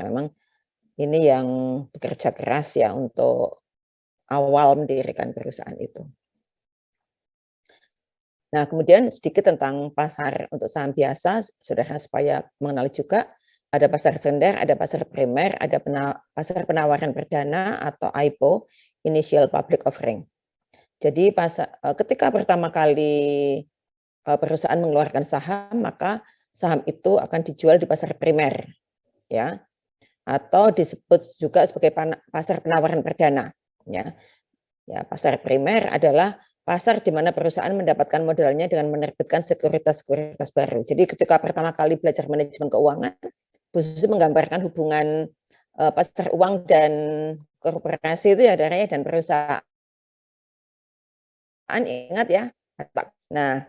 memang ini yang bekerja keras ya untuk awal mendirikan perusahaan itu. Nah, kemudian sedikit tentang pasar untuk saham biasa, saudara, supaya mengenal juga, ada pasar sekunder, ada pasar primer, ada pasar penawaran perdana atau IPO, Initial Public Offering. Jadi ketika pertama kali perusahaan mengeluarkan saham, maka saham itu akan dijual di pasar primer, ya, atau disebut juga sebagai pasar penawaran perdana, ya. Ya, pasar primer adalah pasar di mana perusahaan mendapatkan modalnya dengan menerbitkan sekuritas-sekuritas baru. Jadi ketika pertama kali belajar manajemen keuangan, Bu Susi menggambarkan hubungan pasar uang dan korporasi itu ya, dan perusahaan. Ingat ya. Nah,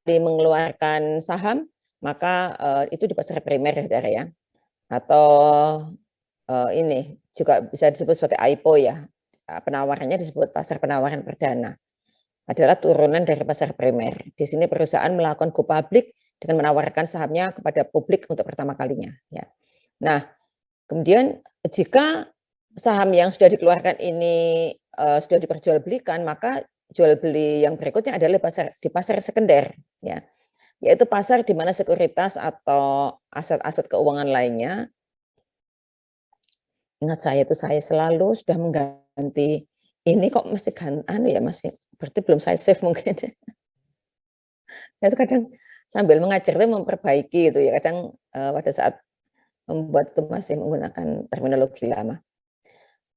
di mengeluarkan saham, maka itu di pasar primer, saudara ya. Atau ini juga bisa disebut sebagai IPO ya. Penawarannya disebut pasar penawaran perdana. Adalah turunan dari pasar primer. Di sini perusahaan melakukan go public dengan menawarkan sahamnya kepada publik untuk pertama kalinya. Ya. Nah, kemudian jika saham yang sudah dikeluarkan ini sudah diperjualbelikan, maka jual beli yang berikutnya adalah di pasar sekunder, ya, yaitu pasar di mana sekuritas atau aset-aset keuangan lainnya. Ingat saya selalu sudah mengganti ini kok mesti ya masih berarti belum saya save mungkin. Saya tuh kadang sambil mengajar itu memperbaiki itu ya, kadang pada saat membuat itu masih menggunakan terminologi lama.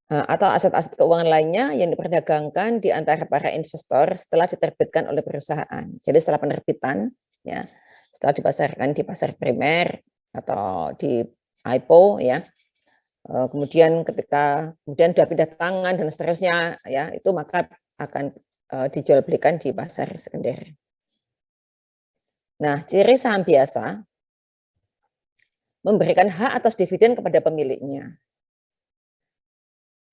Atau aset-aset keuangan lainnya yang diperdagangkan di antara para investor setelah diterbitkan oleh perusahaan. Jadi setelah penerbitan, ya, setelah dipasarkan di pasar primer atau di IPO, ya, kemudian kemudian sudah pindah tangan dan seterusnya, ya, itu maka akan dijual belikan di pasar sekunder. Nah, ciri saham biasa memberikan hak atas dividen kepada pemiliknya.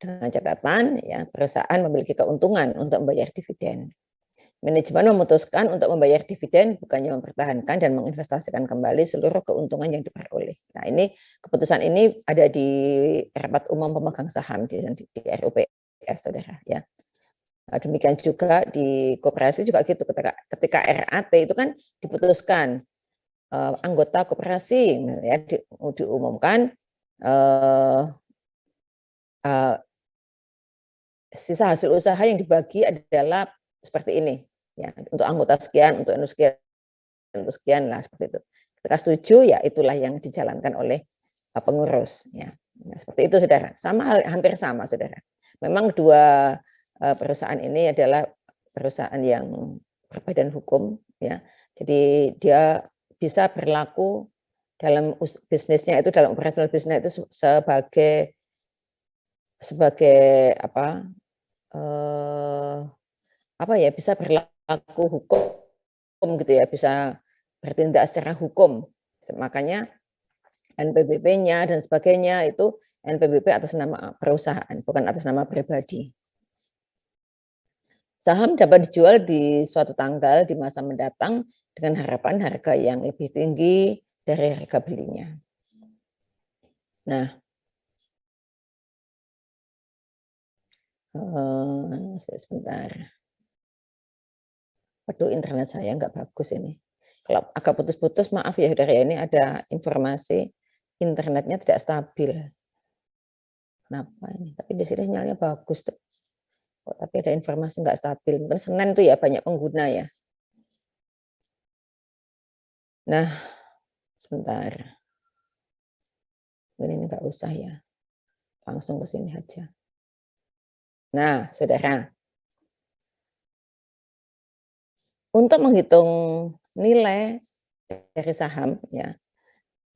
Dengan catatan, ya, perusahaan memiliki keuntungan untuk membayar dividen. Manajemen memutuskan untuk membayar dividen bukannya mempertahankan dan menginvestasikan kembali seluruh keuntungan yang diperoleh. Nah, ini keputusan ini ada di rapat umum pemegang saham di RUPS, saudara. Ya. Nah, demikian juga di koperasi juga gitu. Ketika RAT itu kan diputuskan anggota koperasi, ya, diumumkan sisa hasil usaha yang dibagi adalah seperti ini, ya, untuk anggota sekian, untuk sekian lah, seperti itu. Ketika setuju, ya itulah yang dijalankan oleh pengurus, ya. Nah, seperti itu, saudara. Hampir sama, saudara. Memang dua perusahaan ini adalah perusahaan yang berbadan hukum, ya. Jadi dia bisa berlaku dalam bisnisnya itu, dalam operasional bisnisnya itu sebagai apa ya, bisa berlaku hukum gitu ya, bisa bertindak secara hukum. Makanya NPWP-nya dan sebagainya itu NPWP atas nama perusahaan, bukan atas nama pribadi. Saham dapat dijual di suatu tanggal di masa mendatang dengan harapan harga yang lebih tinggi dari harga belinya. Nah, sebentar. Waduh, internet saya nggak bagus ini. Kalau agak putus-putus, maaf ya, saudara, ini ada informasi internetnya tidak stabil. Kenapa ini? Tapi di sini sinyalnya bagus tuh. Oh, tapi ada informasi nggak stabil. Mungkin Senin tuh ya banyak pengguna ya. Nah, sebentar. Ini nggak usah ya. Langsung ke sini aja. Nah, saudara. Untuk menghitung nilai dari saham, ya,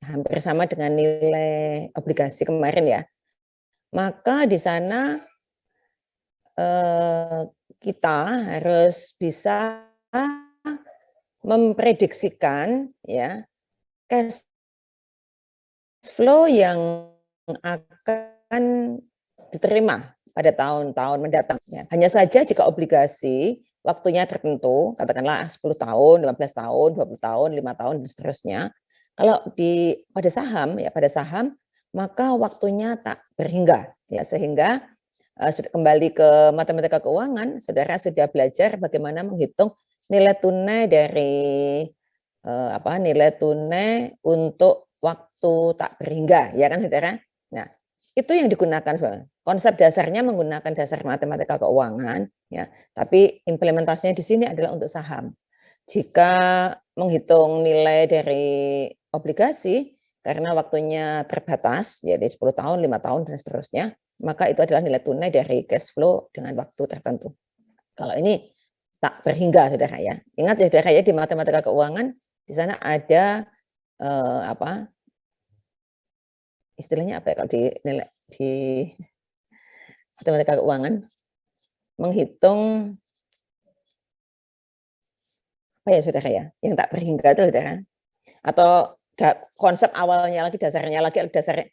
hampir sama dengan nilai obligasi kemarin ya. Maka di sana kita harus bisa memprediksikan, ya, cash flow yang akan diterima pada tahun-tahun mendatang. Ya. Hanya saja jika obligasi waktunya tertentu, katakanlah 10 tahun, 15 tahun, 20 tahun, 5 tahun, dan seterusnya. Kalau pada saham, maka waktunya tak berhingga. Ya, sehingga sudah kembali ke matematika keuangan, saudara sudah belajar bagaimana menghitung nilai tunai dari nilai tunai untuk waktu tak berhingga, ya kan saudara? Nah, itu yang digunakan sebenarnya. Konsep dasarnya menggunakan dasar matematika keuangan, ya. Tapi implementasinya di sini adalah untuk saham. Jika menghitung nilai dari obligasi karena waktunya terbatas, jadi 10 tahun, 5 tahun dan seterusnya, maka itu adalah nilai tunai dari cash flow dengan waktu tertentu. Kalau ini tak berhingga, saudara ya. Ingat ya, saudara ya, di matematika keuangan di sana ada istilahnya apa ya kalau di matematika keuangan, menghitung apa ya saudara ya, yang tak berhingga itu saudara, atau konsep awalnya lagi, dasarnya lagi dasar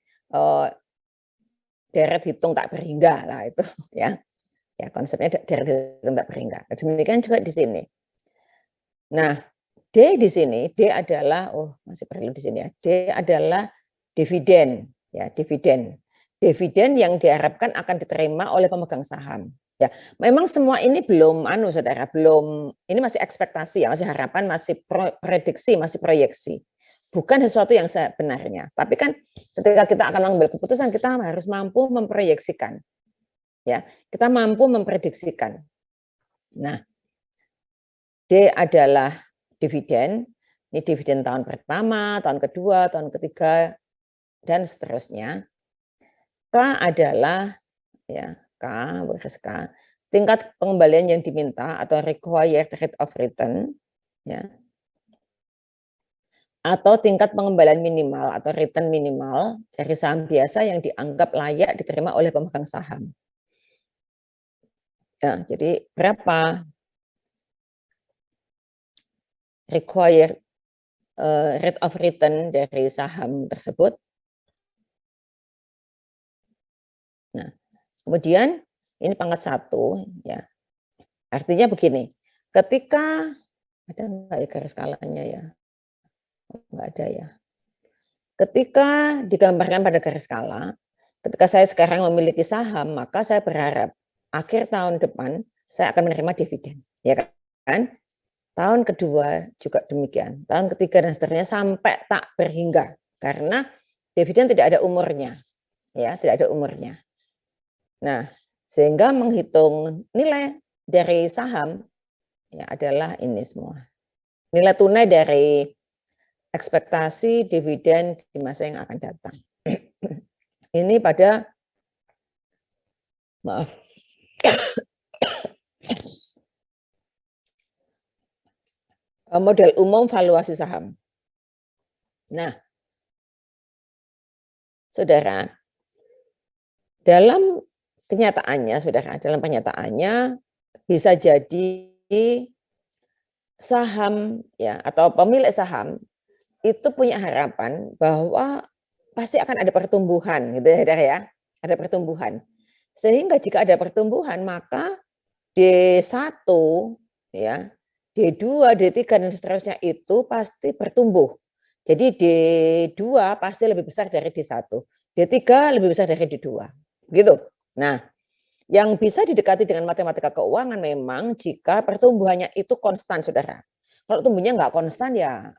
deret hitung tak berhingga lah itu ya. Ya, konsepnya deret hitung tak berhingga. Demikian juga di sini. Nah, D di sini, D adalah masih perlu di sini ya. D adalah dividen, ya, dividen. Dividen yang diharapkan akan diterima oleh pemegang saham. Ya, memang semua ini belum saudara, belum, ini masih ekspektasi ya, masih harapan, masih prediksi, masih proyeksi. Bukan sesuatu yang sebenarnya. Tapi kan ketika kita akan mengambil keputusan, kita harus mampu memproyeksikan. Ya, kita mampu memprediksikan. Nah, D adalah dividen, ini dividen tahun pertama, tahun kedua, tahun ketiga, dan seterusnya. K adalah ya K, baris K, tingkat pengembalian yang diminta atau required rate of return, ya, atau tingkat pengembalian minimal atau return minimal dari saham biasa yang dianggap layak diterima oleh pemegang saham. Ya, jadi berapa required rate of return dari saham tersebut? Nah, kemudian ini pangkat 1, ya. Artinya begini, ketika ada nggak ya garis skalanya ya? Nggak ada ya. Ketika digambarkan pada garis skala, ketika saya sekarang memiliki saham, maka saya berharap akhir tahun depan saya akan menerima dividen, ya kan? Tahun kedua juga demikian, tahun ketiga dan seterusnya sampai tak berhingga, karena dividen tidak ada umurnya, ya, tidak ada umurnya. Nah, sehingga menghitung nilai dari saham ya adalah ini semua. Nilai tunai dari ekspektasi dividen di masa yang akan datang. Ini pada model umum valuasi saham. Nah, saudara, dalam kenyataannya, saudara, dalam kenyataannya bisa jadi saham ya atau pemilik saham itu punya harapan bahwa pasti akan ada pertumbuhan gitu ya, saudara ya. Ada pertumbuhan. Sehingga jika ada pertumbuhan maka D1 ya, D2, D3 dan seterusnya itu pasti bertumbuh. Jadi D2 pasti lebih besar dari D1. D3 lebih besar dari D2. Gitu. Nah, yang bisa didekati dengan matematika keuangan memang jika pertumbuhannya itu konstan, saudara. Kalau tumbuhnya nggak konstan ya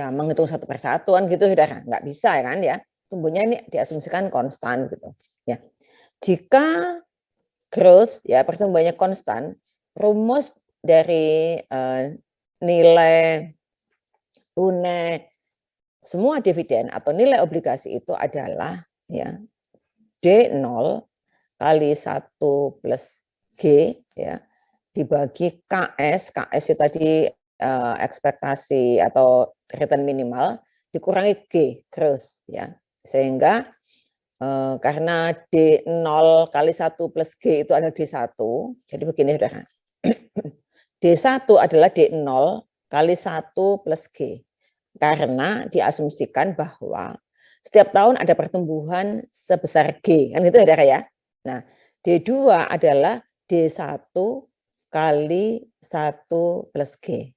menghitung satu persatuan gitu, saudara. Nggak bisa ya kan ya. Tumbuhnya ini diasumsikan konstan gitu. Ya. Jika growth ya pertumbuhannya konstan, rumus dari nilai tunai semua dividen atau nilai obligasi itu adalah ya D0 kali 1 plus G ya dibagi KS itu tadi ekspektasi atau return minimal dikurangi G growth ya, sehingga karena D0 kali 1 plus G itu adalah D1, jadi begini saudara. D1 adalah D0 kali 1 plus G. Karena diasumsikan bahwa setiap tahun ada pertumbuhan sebesar G. Kan gitu saudara ya. Nah, D2 adalah D1 kali 1 plus G.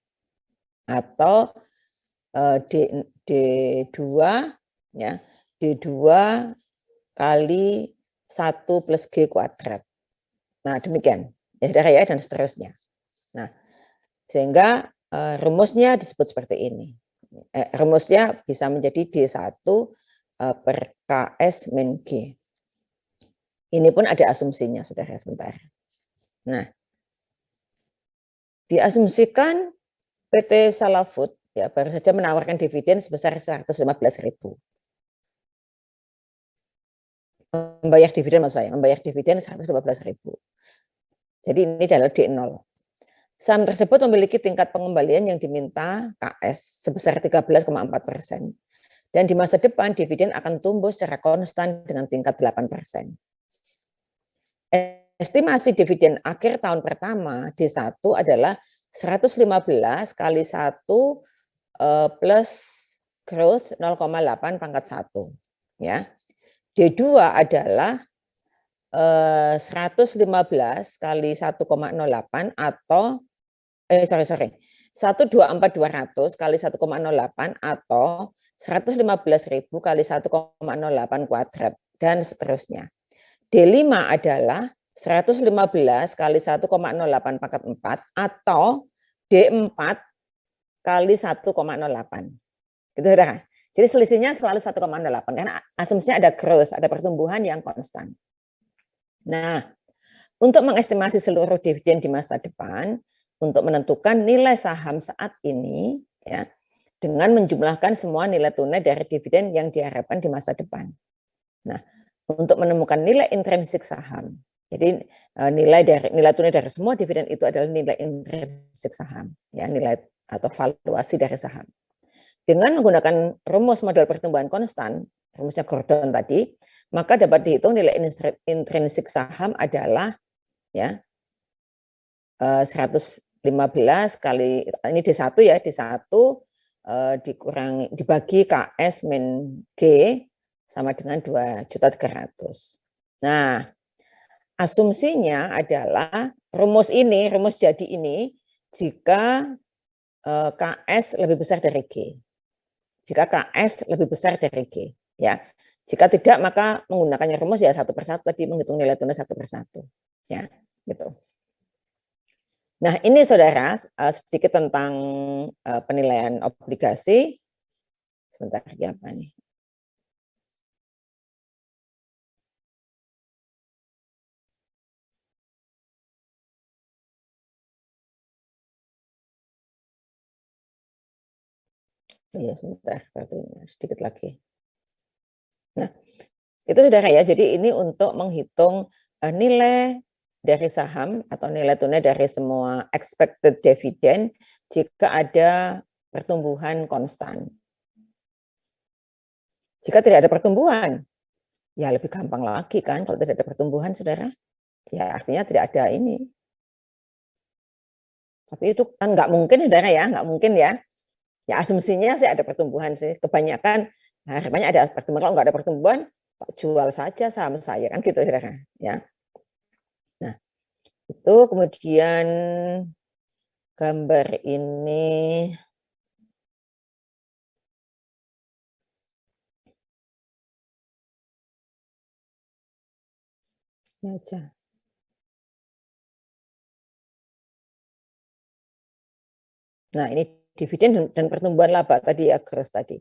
Atau D2 ya, D2 kali 1 plus G kuadrat. Nah, demikian. Ya, saudara ya, dan seterusnya. Nah, sehingga rumusnya disebut seperti ini. Rumusnya bisa menjadi D1 per KS min G. Ini pun ada asumsinya, saudara, sebentar. Nah, diasumsikan PT Salafood ya baru saja menawarkan dividen sebesar 115.000. Membayar dividen maksud saya, membayar dividen 115.000. Jadi ini adalah D0. Saham tersebut memiliki tingkat pengembalian yang diminta KS sebesar 13,4%. Dan di masa depan dividen akan tumbuh secara konstan dengan tingkat 8%. Estimasi dividen akhir tahun pertama D1 adalah 115 kali 1 plus growth 0,8 pangkat 1. Ya. D2 adalah 115 kali 1,08 atau 124.200 kali 1,08 atau 115.000 kali 1,08 kuadrat dan seterusnya. D5 adalah 115 kali 1,08 pangkat 4 atau D4 kali 1,08. Gitu saudara. Jadi selisihnya selalu 1,08 karena asumsinya ada growth, ada pertumbuhan yang konstan. Nah, untuk mengestimasi seluruh dividen di masa depan, untuk menentukan nilai saham saat ini, ya, dengan menjumlahkan semua nilai tunai dari dividen yang diharapkan di masa depan. Nah, untuk menemukan nilai intrinsik saham, jadi nilai tunai dari semua dividen itu adalah nilai intrinsik saham, ya, nilai atau valuasi dari saham. Dengan menggunakan rumus model pertumbuhan konstan, rumusnya Gordon tadi, maka dapat dihitung nilai intrinsik saham adalah ya 115 kali ini D1 ya, D1 dikurangi dibagi KS min G sama dengan 2.300.000. Nah, asumsinya adalah rumus jadi ini jika KS lebih besar dari G. Jika KS lebih besar dari G, ya. Jika tidak, maka menggunakannya rumus ya 1 per 1 tadi, menghitung nilai tunai 1 per 1, ya, gitu. Nah, ini saudara sedikit tentang penilaian obligasi. Sebentar lagi apa nih? Iya, sebentar, sedikit lagi. Nah, itu saudara ya, jadi ini untuk menghitung nilai dari saham atau nilai tunai dari semua expected dividend jika ada pertumbuhan konstan. Jika tidak ada pertumbuhan, ya lebih gampang lagi kan kalau tidak ada pertumbuhan, saudara. Ya artinya tidak ada ini. Tapi itu kan nggak mungkin, saudara ya, nggak mungkin ya. Ya asumsinya sih ada pertumbuhan sih. Kebanyakan harapannya ada pertumbuhan. Kalau nggak ada pertumbuhan, jual saja saham saya kan gitu, saudara. Ya. Nah, itu kemudian gambar ini. Aja. Nah, ini dividen dan pertumbuhan laba tadi ya, gross tadi.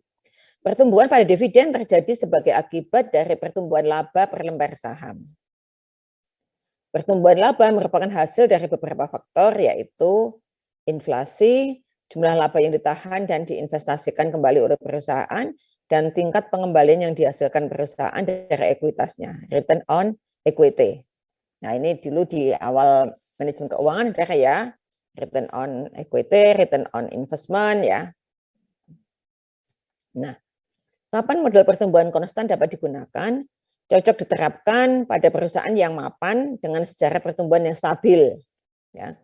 Pertumbuhan pada dividen terjadi sebagai akibat dari pertumbuhan laba per lembar saham. Pertumbuhan laba merupakan hasil dari beberapa faktor, yaitu inflasi, jumlah laba yang ditahan dan diinvestasikan kembali oleh perusahaan, dan tingkat pengembalian yang dihasilkan perusahaan dari ekuitasnya, return on equity. Nah, ini dulu di awal manajemen keuangan ada ya, return on equity, return on investment ya. Nah, kapan model pertumbuhan konstan dapat digunakan? Cocok diterapkan pada perusahaan yang mapan dengan sejarah pertumbuhan yang stabil. Ya.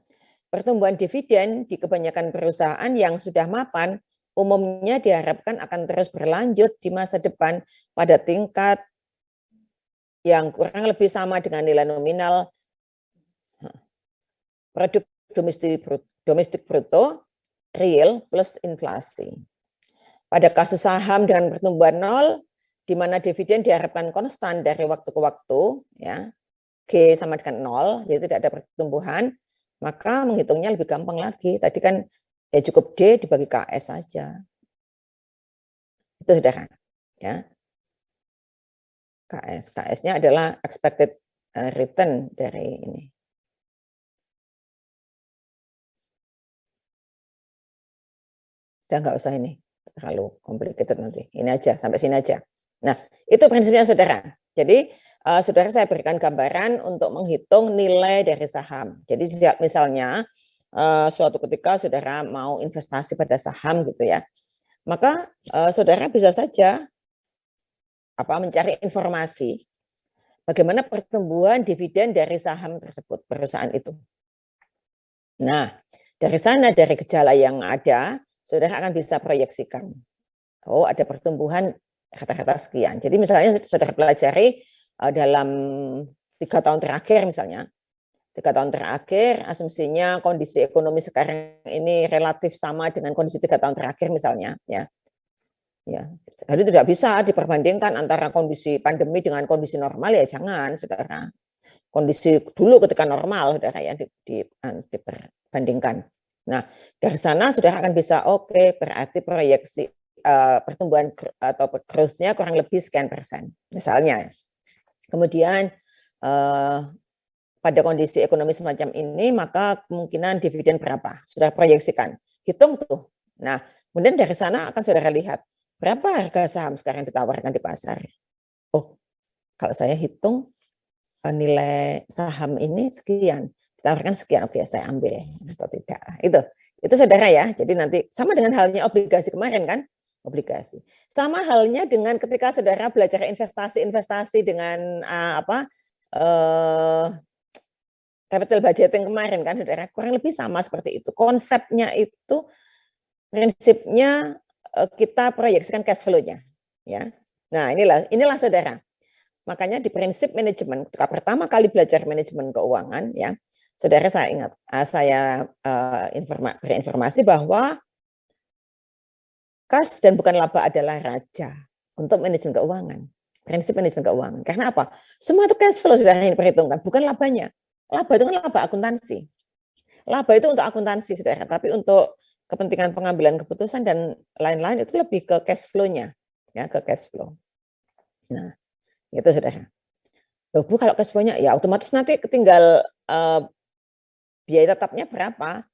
Pertumbuhan dividen di kebanyakan perusahaan yang sudah mapan umumnya diharapkan akan terus berlanjut di masa depan pada tingkat yang kurang lebih sama dengan nilai nominal produk domestik bruto real plus inflasi. Pada kasus saham dengan pertumbuhan nol, di mana dividen diharapkan konstan dari waktu ke waktu, ya, G sama dengan 0, jadi tidak ada pertumbuhan, maka menghitungnya lebih gampang lagi. Tadi kan ya cukup D dibagi KS saja. Itu saudara, ya. KS-nya adalah expected return dari ini. Udah nggak usah ini, terlalu complicated nanti. Ini aja, sampai sini aja. Nah, itu prinsipnya saudara. Jadi, saudara saya berikan gambaran untuk menghitung nilai dari saham. Jadi, misalnya, suatu ketika saudara mau investasi pada saham gitu ya, maka saudara bisa saja mencari informasi bagaimana pertumbuhan dividen dari saham tersebut, perusahaan itu. Nah, dari sana, dari gejala yang ada, saudara akan bisa proyeksikan. Oh, ada pertumbuhan kata-kata sekian. Jadi misalnya saudara pelajari dalam 3 tahun terakhir misalnya, 3 tahun terakhir asumsinya kondisi ekonomi sekarang ini relatif sama dengan kondisi 3 tahun terakhir misalnya, ya. Ya, jadi tidak bisa diperbandingkan antara kondisi pandemi dengan kondisi normal, ya jangan, saudara. Kondisi dulu ketika normal, saudara, ya diperbandingkan. Nah, dari sana saudara akan bisa, oke, berarti proyeksi pertumbuhan atau growth-nya kurang lebih sekian persen, misalnya. Kemudian pada kondisi ekonomi semacam ini, maka kemungkinan dividen berapa? Sudah proyeksikan, hitung tuh. Nah, kemudian dari sana akan saudara lihat berapa harga saham sekarang ditawarkan di pasar. Oh, kalau saya hitung nilai saham ini sekian, ditawarkan sekian, oke saya ambil atau tidak. Itu saudara ya. Jadi nanti sama dengan halnya obligasi kemarin kan, obligasi. Sama halnya dengan ketika saudara belajar investasi dengan capital budgeting kemarin kan, saudara, kurang lebih sama seperti itu. Konsepnya itu, prinsipnya kita proyeksikan cash flow-nya, ya. Nah, inilah saudara. Makanya di prinsip manajemen, ketika pertama kali belajar manajemen keuangan, ya, saudara, saya ingat, saya berinformasi bahwa kas dan bukan laba adalah raja untuk manajemen keuangan. Prinsip manajemen keuangan. Karena apa? Semua itu cash flow saudara yang diperhitungkan, bukan labanya. Laba itu kan laba akuntansi. Laba itu untuk akuntansi, saudara. Tapi untuk kepentingan pengambilan keputusan dan lain-lain itu lebih ke cash flow-nya, ya, ke cash flow. Nah, itu saudara. Loh, Bu, kalau cash flow-nya ya otomatis nanti tinggal biaya tetapnya berapa?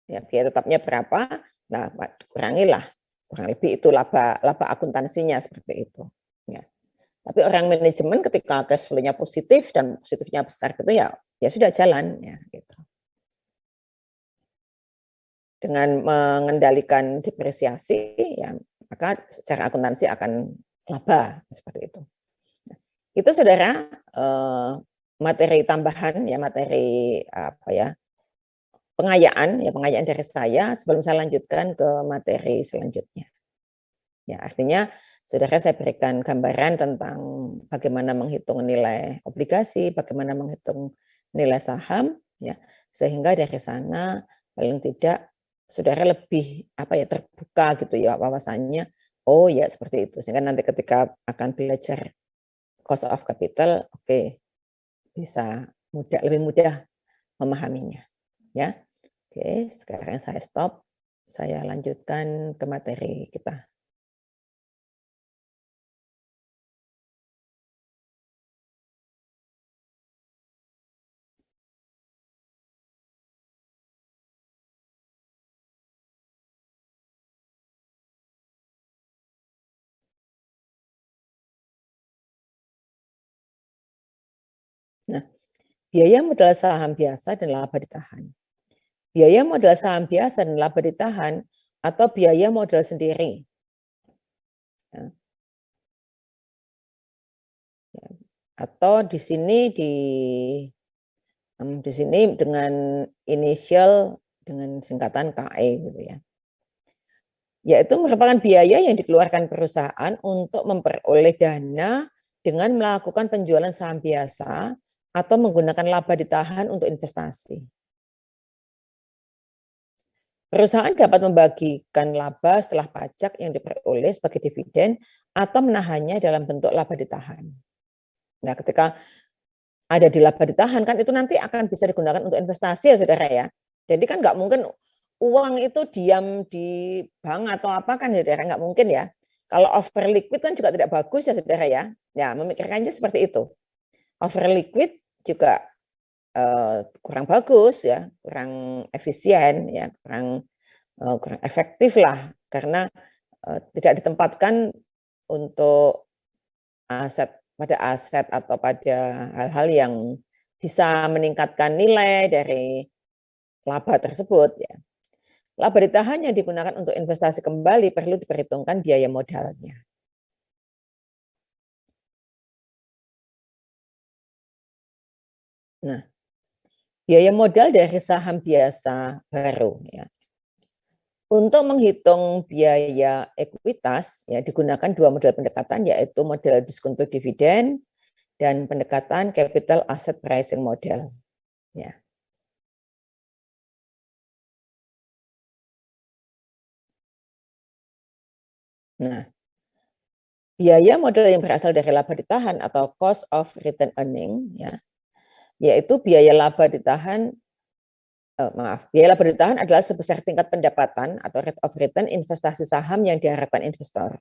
Ya, biaya tetapnya berapa? Nah, kurangilah. Kurang lebih itu laba akuntansinya seperti itu. Ya. Tapi orang manajemen ketika cash flow-nya positif dan positifnya besar gitu ya sudah jalan ya gitu. Dengan mengendalikan depresiasi, ya maka secara akuntansi akan laba seperti itu. Nah, itu saudara materi tambahan ya, materi pengayaan dari saya sebelum saya lanjutkan ke materi selanjutnya. Ya, artinya saudara saya berikan gambaran tentang bagaimana menghitung nilai obligasi, bagaimana menghitung nilai saham, ya, sehingga dari sana paling tidak saudara lebih terbuka gitu ya wawasannya. Oh ya seperti itu. Sehingga nanti ketika akan belajar cost of capital, oke, bisa lebih mudah memahaminya. Ya, oke. Sekarang saya stop. Saya lanjutkan ke materi kita. Nah, biaya modal saham biasa dan laba ditahan. Biaya modal saham biasa dan laba ditahan atau biaya modal sendiri. Ya. Atau di sini dengan inisial dengan singkatan KE gitu ya. Yaitu merupakan biaya yang dikeluarkan perusahaan untuk memperoleh dana dengan melakukan penjualan saham biasa atau menggunakan laba ditahan untuk investasi. Perusahaan dapat membagikan laba setelah pajak yang diperoleh sebagai dividen atau menahannya dalam bentuk laba ditahan. Nah, ketika ada di laba ditahan kan itu nanti akan bisa digunakan untuk investasi ya saudara ya. Jadi kan nggak mungkin uang itu diam di bank atau apa kan saudara, nggak mungkin ya. Kalau over liquid kan juga tidak bagus ya saudara ya. Ya memikirkannya seperti itu. Over liquid juga kurang bagus ya, kurang efisien ya, kurang efektif lah karena tidak ditempatkan untuk pada aset atau pada hal-hal yang bisa meningkatkan nilai dari laba tersebut ya. Laba ditahan yang digunakan untuk investasi kembali perlu diperhitungkan biaya modalnya. Nah, biaya modal dari saham biasa baru ya. Untuk menghitung biaya ekuitas ya digunakan dua model pendekatan yaitu model diskonto dividen dan pendekatan capital asset pricing model ya. Nah, biaya modal yang berasal dari laba ditahan atau cost of return earning ya, yaitu biaya laba ditahan biaya laba ditahan adalah sebesar tingkat pendapatan atau rate of return investasi saham yang diharapkan investor.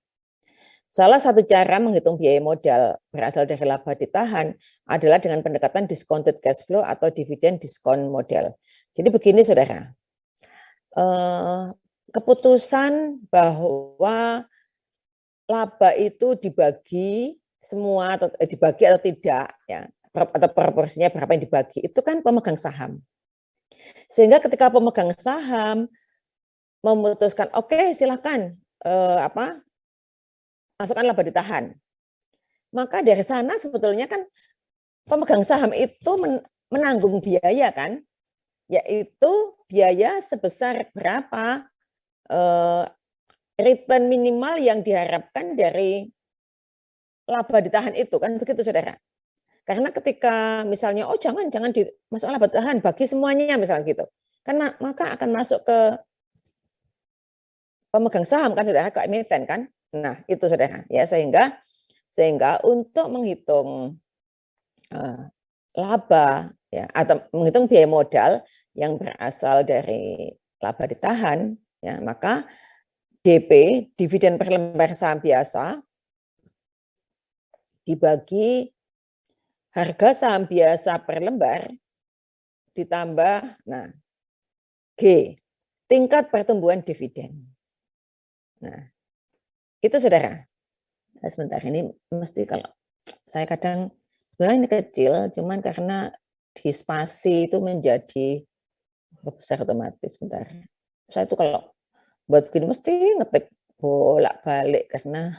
Salah satu cara menghitung biaya modal berasal dari laba ditahan adalah dengan pendekatan discounted cash flow atau dividen diskon model. Jadi begini saudara, keputusan bahwa laba itu dibagi semua atau dibagi atau tidak ya, atau proporsinya berapa yang dibagi itu kan pemegang saham. Sehingga ketika pemegang saham memutuskan oke, silakan masukkan laba ditahan. Maka dari sana sebetulnya kan pemegang saham itu menanggung biaya kan, yaitu biaya sebesar berapa return minimal yang diharapkan dari laba ditahan itu kan begitu saudara. Karena ketika misalnya jangan dimasukkan laba ditahan bagi semuanya misalnya gitu. Kan maka akan masuk ke pemegang saham kan saudara, ke emiten kan. Nah, itu saudara ya sehingga untuk menghitung laba ya atau menghitung biaya modal yang berasal dari laba ditahan ya maka DP dividen per lembar saham biasa dibagi harga saham biasa per lembar ditambah G tingkat pertumbuhan dividen. Nah, itu saudara. Nah, sebentar ini mesti kalau saya kadang sebenarnya ini kecil cuman karena di spasi itu menjadi besar otomatis sebentar. Saya itu kalau buat begini mesti ngetik bolak-balik karena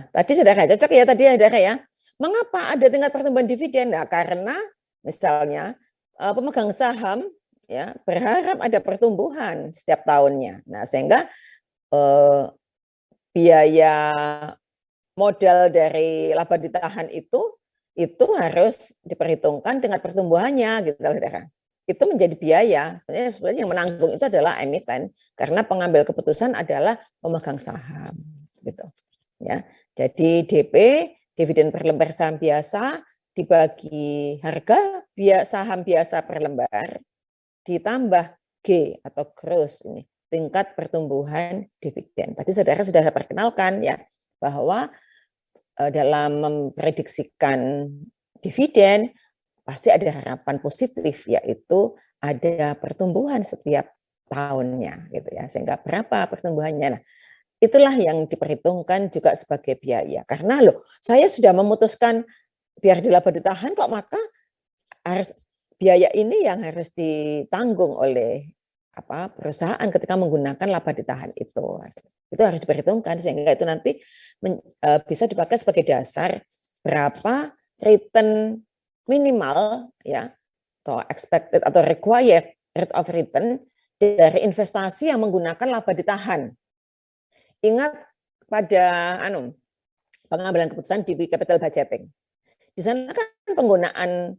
tadi saudara cocok ya tadi saudara ya. Mengapa ada tingkat pertumbuhan dividen? Nah, karena misalnya pemegang saham ya berharap ada pertumbuhan setiap tahunnya. Nah, sehingga biaya modal dari laba ditahan itu harus diperhitungkan tingkat pertumbuhannya gitu saudara. Itu menjadi biaya. Sebenarnya yang menanggung itu adalah emiten karena pengambil keputusan adalah pemegang saham gitu. Ya. Jadi DP dividen per lembar saham biasa dibagi harga saham biasa per lembar ditambah G atau gross ini tingkat pertumbuhan dividen. Tadi saudara sudah perkenalkan ya bahwa dalam memprediksikan dividen pasti ada harapan positif yaitu ada pertumbuhan setiap tahunnya gitu ya. Sehingga berapa pertumbuhannya? Nah, itulah yang diperhitungkan juga sebagai biaya. Karena saya sudah memutuskan biar dilaba ditahan kok maka harus biaya ini yang harus ditanggung oleh perusahaan ketika menggunakan laba ditahan itu harus diperhitungkan sehingga itu nanti bisa dipakai sebagai dasar berapa return minimal ya atau expected atau required rate of return dari investasi yang menggunakan laba ditahan. Ingat pada pengambilan keputusan di capital budgeting. Di sana kan penggunaan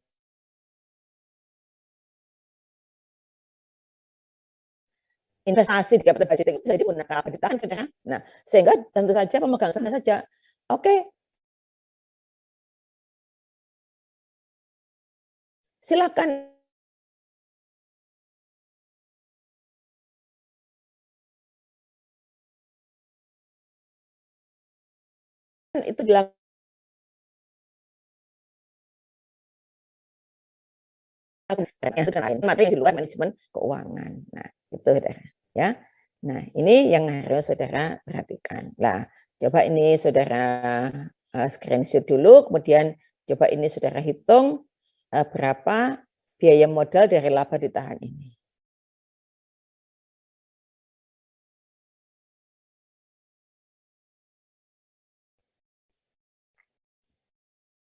investasi di capital budgeting bisa digunakan apa ditahan, saudara. Nah, sehingga tentu saja pemegang saham saja, oke, silakan itu dilakukan dan lain materi di luar manajemen keuangan. Nah, itu saudara ya. Nah, ini yang harus saudara perhatikan. Nah, coba ini saudara screenshot dulu, kemudian coba ini saudara hitung berapa biaya modal dari laba ditahan ini.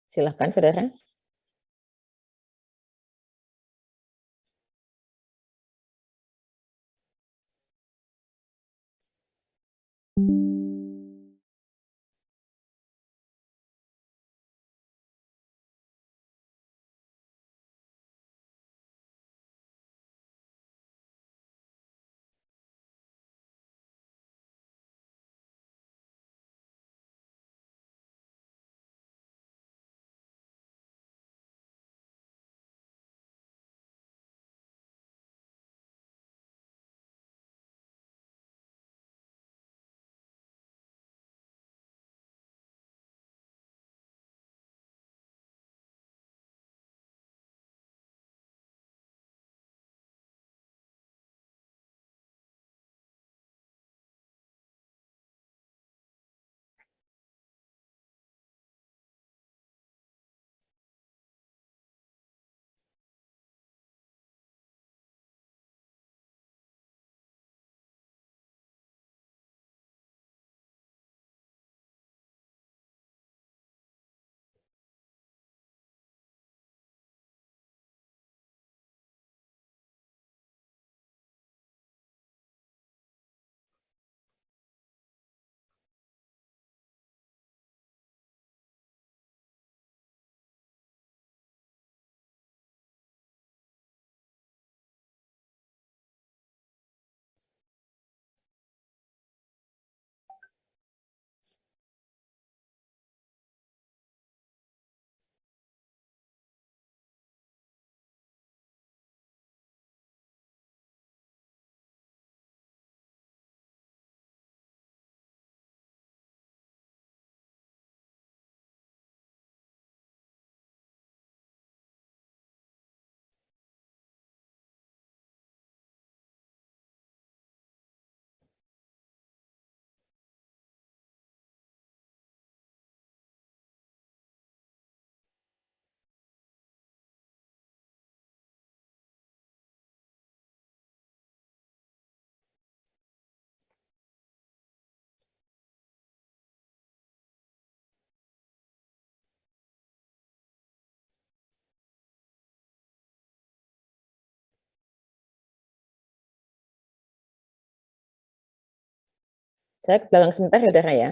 Silahkan saudara. Saya ke belakang sebentar saudara ya.